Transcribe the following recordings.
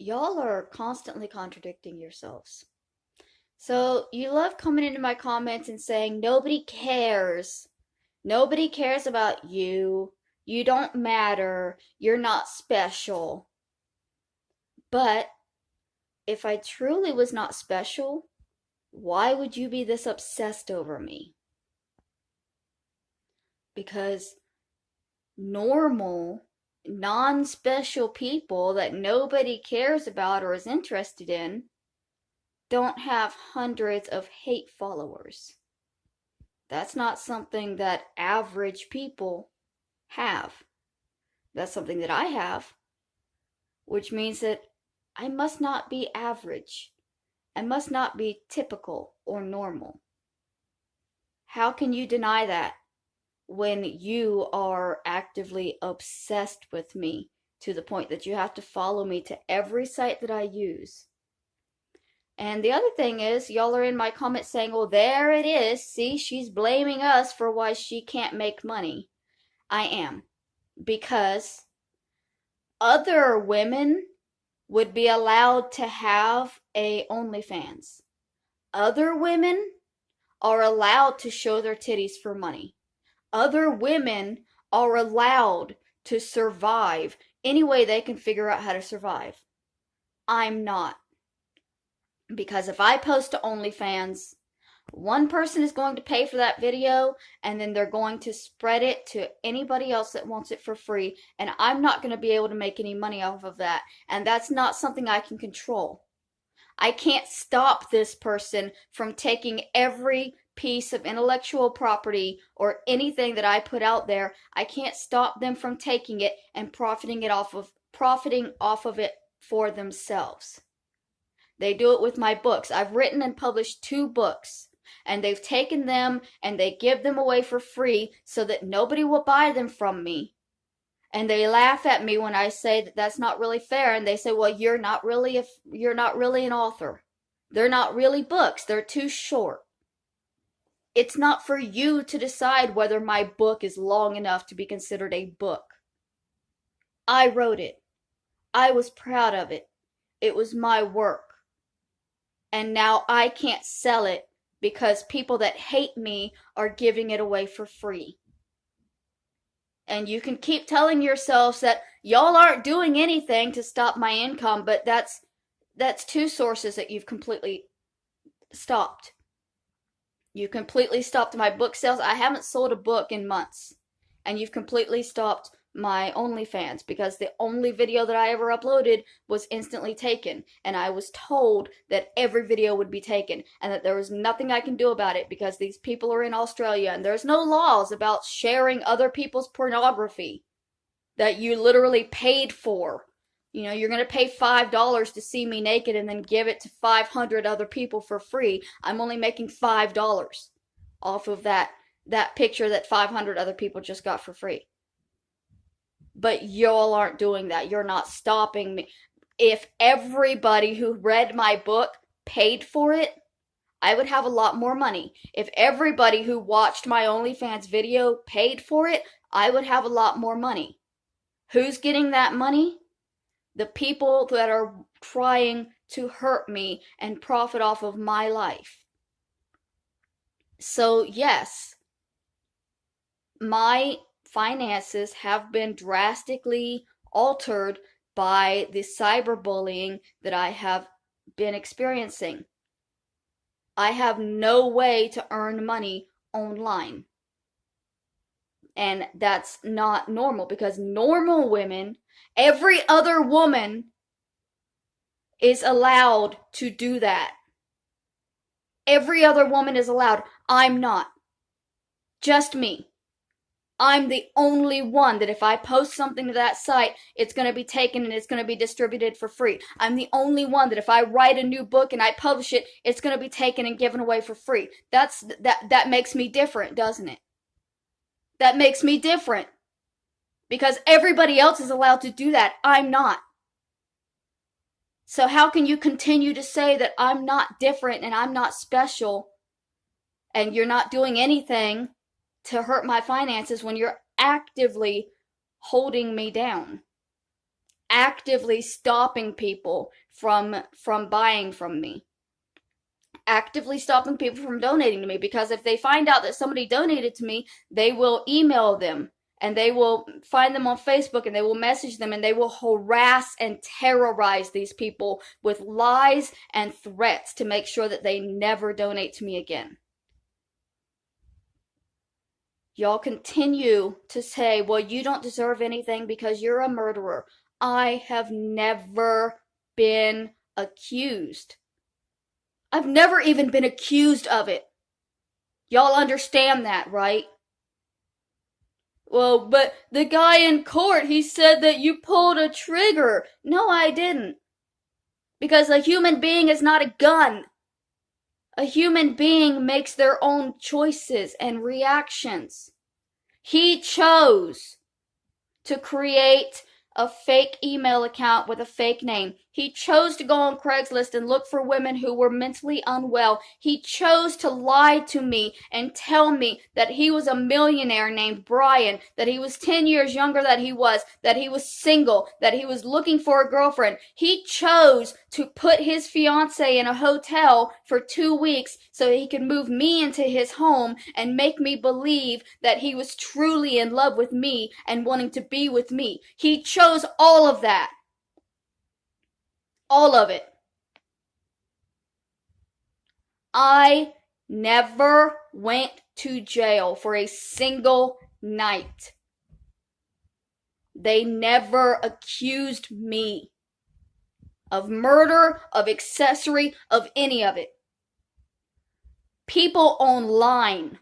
y'all are constantly contradicting yourselves. So you love coming into my comments and saying, nobody cares. Nobody cares about you. You don't matter. You're not special. But if I truly was not special, why would you be this obsessed over me? Because normal, non-special people that nobody cares about or is interested in don't have hundreds of hate followers. That's not something that average people have. That's something that I have, which means that I must not be average. I must not be typical or normal. How can you deny that when you are actively obsessed with me to the point that you have to follow me to every site that I use? And the other thing is, y'all are in my comments saying, well, there it is. See, she's blaming us for why she can't make money. I am. Because other women would be allowed to have a OnlyFans. Other women are allowed to show their titties for money. Other women are allowed to survive any way they can figure out how to survive. I'm not. Because if I post to OnlyFans, one person is going to pay for that video, and then they're going to spread it to anybody else that wants it for free, and I'm not going to be able to make any money off of that, and that's not something I can control. I can't stop this person from taking every piece of intellectual property or anything that I put out there. I can't stop them from taking it and profiting off of it for themselves. They do it with my books. I've written and published 2 books, and they've taken them and they give them away for free so that nobody will buy them from me. And they laugh at me when I say that that's not really fair, and they say, well, you're not really an author. They're not really books. They're too short. It's not for you to decide whether my book is long enough to be considered a book. I wrote it. I was proud of it. It was my work. And now I can't sell it because people that hate me are giving it away for free. And you can keep telling yourselves that y'all aren't doing anything to stop my income, but that's 2 sources that you've completely stopped. You completely stopped my book sales. I haven't sold a book in months. And you've completely stopped my OnlyFans because the only video that I ever uploaded was instantly taken. And I was told that every video would be taken and that there was nothing I can do about it because these people are in Australia and there's no laws about sharing other people's pornography that you literally paid for. You know, you're going to pay $5 to see me naked and then give it to 500 other people for free. I'm only making $5 off of that picture that 500 other people just got for free. But y'all aren't doing that. You're not stopping me. If everybody who read my book paid for it, I would have a lot more money. If everybody who watched my OnlyFans video paid for it, I would have a lot more money. Who's getting that money? The people that are trying to hurt me and profit off of my life. So yes, my finances have been drastically altered by the cyberbullying that I have been experiencing. I have no way to earn money online. And that's not normal because normal women, every other woman is allowed to do that. Every other woman is allowed. I'm not. Just me. I'm the only one that if I post something to that site, it's going to be taken and it's going to be distributed for free. I'm the only one that if I write a new book and I publish it, it's going to be taken and given away for free. That makes me different, doesn't it? That makes me different. Because everybody else is allowed to do that. I'm not. So how can you continue to say that I'm not different and I'm not special and you're not doing anything to hurt my finances when you're actively holding me down? actively stopping people from buying from me. Actively stopping people from donating to me, because if they find out that somebody donated to me, they will email them and they will find them on Facebook and they will message them and they will harass and terrorize these people with lies and threats to make sure that they never donate to me again. Y'all continue to say, well, you don't deserve anything because you're a murderer. I have never been accused. I've never even been accused of it. Y'all understand that, right? Well, but the guy in court, he said that you pulled a trigger. No, I didn't. Because a human being is not a gun. A human being makes their own choices and reactions. He chose to create a fake email account with a fake name. He chose to go on Craigslist and look for women who were mentally unwell. He chose to lie to me and tell me that he was a millionaire named Brian, that he was 10 years younger than he was, that he was single, that he was looking for a girlfriend. He chose to put his fiancée in a hotel for 2 weeks so he could move me into his home and make me believe that he was truly in love with me and wanting to be with me. He chose all of that. All of it. I never went to jail for a single night. They never accused me of murder, of accessory, of any of it. People online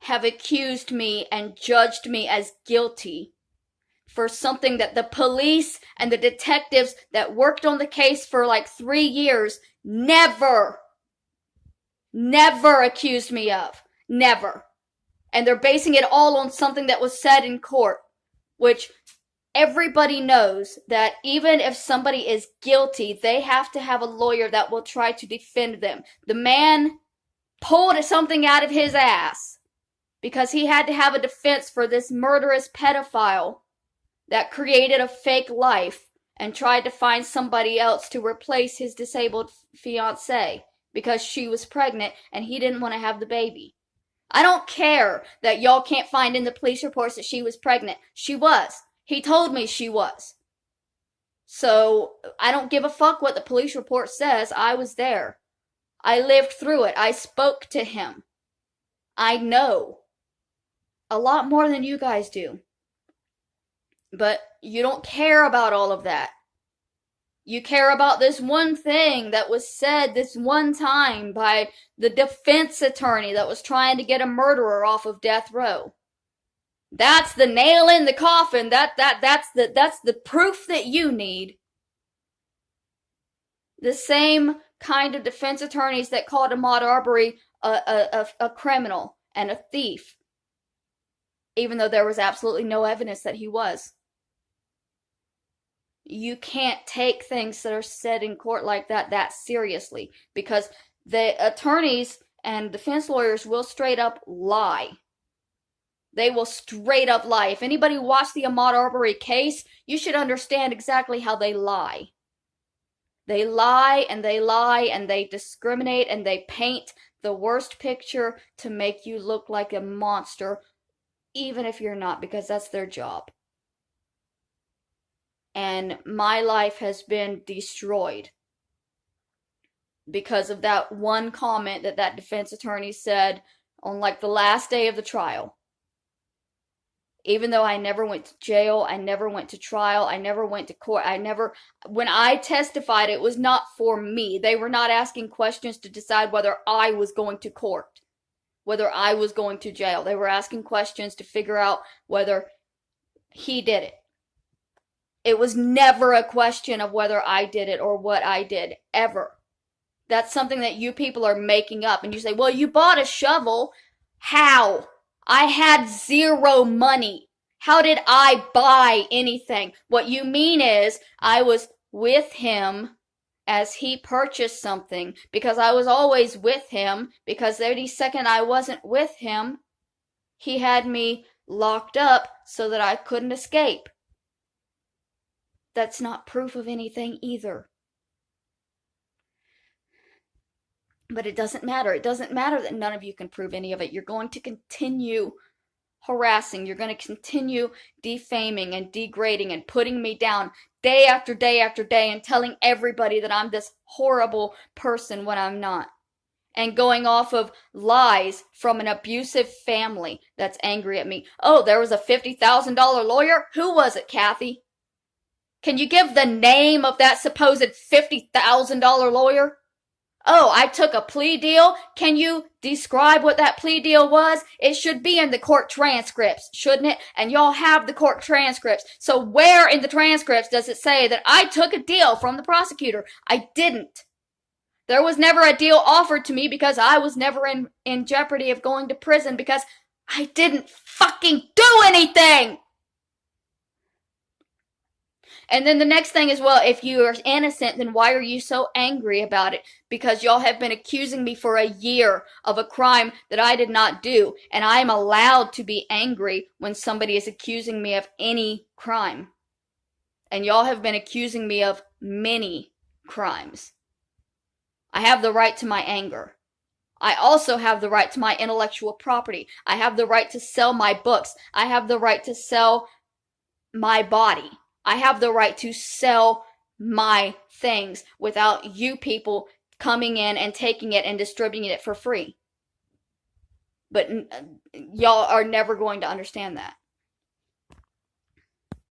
have accused me and judged me as guilty for something that the police and the detectives that worked on the case for like 3 years never accused me of. Never. And they're basing it all on something that was said in court, which everybody knows that even if somebody is guilty, they have to have a lawyer that will try to defend them. The man pulled something out of his ass because he had to have a defense for this murderous pedophile that created a fake life and tried to find somebody else to replace his disabled fiancée because she was pregnant and he didn't want to have the baby. I don't care that y'all can't find in the police reports that she was pregnant. She was. He told me she was. So I don't give a fuck what the police report says. I was there. I lived through it. I spoke to him. I know a lot more than you guys do. But you don't care about all of that. You care about this one thing that was said this one time by the defense attorney that was trying to get a murderer off of death row. That's the nail in the coffin. That's the proof that you need. The same kind of defense attorneys that called Ahmaud Arbery a criminal and a thief, even though there was absolutely no evidence that he was. You can't take things that are said in court like that seriously, because the attorneys and defense lawyers will straight up lie. They will straight up lie. If anybody watched the Ahmaud Arbery case, you should understand exactly how they lie. They lie and they lie and they discriminate and they paint the worst picture to make you look like a monster, even if you're not, because that's their job. And my life has been destroyed because of that one comment that defense attorney said on like the last day of the trial. Even though I never went to jail, I never went to trial, I never went to court, when I testified, it was not for me. They were not asking questions to decide whether I was going to court, whether I was going to jail. They were asking questions to figure out whether he did it. It was never a question of whether I did it or what I did, ever. That's something that you people are making up. And you say, well, you bought a shovel. How? I had zero money. How did I buy anything? What you mean is I was with him as he purchased something, because I was always with him, because any second I wasn't with him, he had me locked up so that I couldn't escape. That's not proof of anything either. But it doesn't matter. It doesn't matter that none of you can prove any of it. You're going to continue harassing. You're going to continue defaming and degrading and putting me down day after day after day and telling everybody that I'm this horrible person when I'm not. And going off of lies from an abusive family that's angry at me. Oh, there was a $50,000 lawyer? Who was it, Kathy? Can you give the name of that supposed $50,000 lawyer? Oh, I took a plea deal. Can you describe what that plea deal was? It should be in the court transcripts, shouldn't it? And y'all have the court transcripts. So where in the transcripts does it say that I took a deal from the prosecutor? I didn't. There was never a deal offered to me because I was never in jeopardy of going to prison because I didn't fucking do anything. And then the next thing is, well, if you are innocent, then why are you so angry about it? Because y'all have been accusing me for a year of a crime that I did not do. And I am allowed to be angry when somebody is accusing me of any crime. And y'all have been accusing me of many crimes. I have the right to my anger. I also have the right to my intellectual property. I have the right to sell my books. I have the right to sell my body. I have the right to sell my things without you people coming in and taking it and distributing it for free. But y'all are never going to understand that.